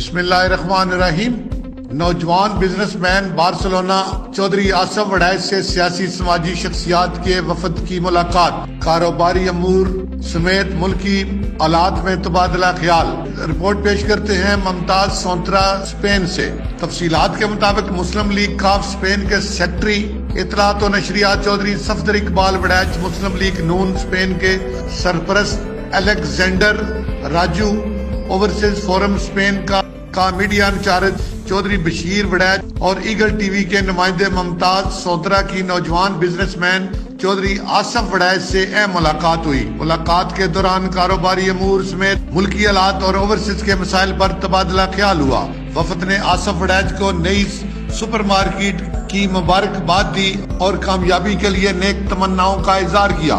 بسم اللہ الرحمن الرحیم۔ نوجوان businessman Barcelona Chaudhry Asif Warraich سے سیاسی سماجی شخصیات کے وفد کی ملاقات، کاروباری امور سمیت ملکی حالات میں تبادلہ خیال۔ رپورٹ پیش کرتے ہیں ممتاز سونترا اسپین سے۔ تفصیلات کے مطابق مسلم لیگ کاف اسپین کے سیکرٹری اطلاعات و نشریات چودھری صفدر اقبال وڑائچ، مسلم لیگ نون اسپین کے سرپرست Alexander Raju, overseas forum Spain کا میڈیا انچارج چودھری بشیر وڑائچ اور ایگل ٹی وی کے نمائندے ممتاز سونترا کی نوجوان بزنس مین چودھری آصف وڑائچ سے اہم ملاقات ہوئی۔ ملاقات کے دوران کاروباری امور سمیت ملکی حالات اور اوورسیز کے مسائل پر تبادلہ خیال ہوا۔ وفد نے آصف وڑائچ کو نئی سپر مارکیٹ کی مبارکباد دی اور کامیابی کے لیے نیک تمناؤں کا اظہار کیا۔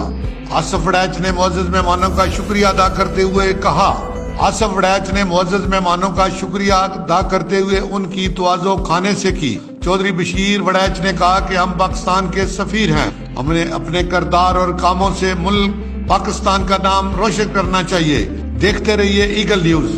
آصف وڑائچ نے معزز مہمانوں کا شکریہ ادا کرتے ہوئے کہا آصف وڑائچ نے معزز مہمانوں کا شکریہ ادا کرتے ہوئے ان کی تواضع کھانے سے کی۔ چودھری بشیر وڑائچ نے کہا کہ ہم پاکستان کے سفیر ہیں، ہم نے اپنے کردار اور کاموں سے ملک پاکستان کا نام روشن کرنا چاہیے۔ دیکھتے رہیے Eagle News.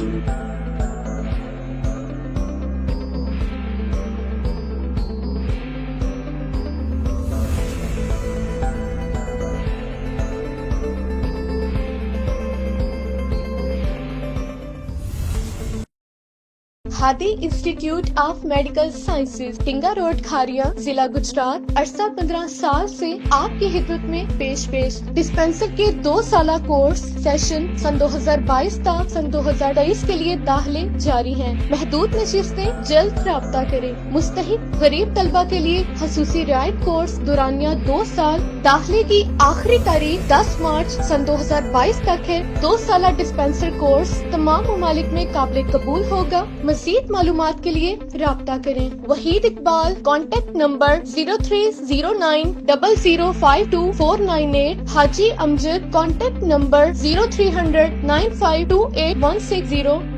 Hadi institute of medical sciences, Tanga road Kharian, ضلع گجرات، عرصہ 15 سال سے آپ کی خدمت میں پیش ڈسپینسر کے 2 سالہ کورس سیشن سن 2022 تا سن 2023 کے لیے داخلے جاری ہیں۔ محدود نشستیں، جلد رابطہ کریں۔ مستحق غریب طلبہ کے لیے خصوصی رعایت کورس دورانیہ 2 سال، داخلے کی آخری تاریخ 10 مارچ سن 2022 تک ہے۔ 2 سالہ ڈسپینسر کورس تمام ممالک میں قابل قبول ہوگا۔ مزید معلومات کے لیے رابطہ کریں۔ Waheed Iqbal, contact number 030900524998۔ حاجی امجد، کانٹیکٹ نمبر 0300952816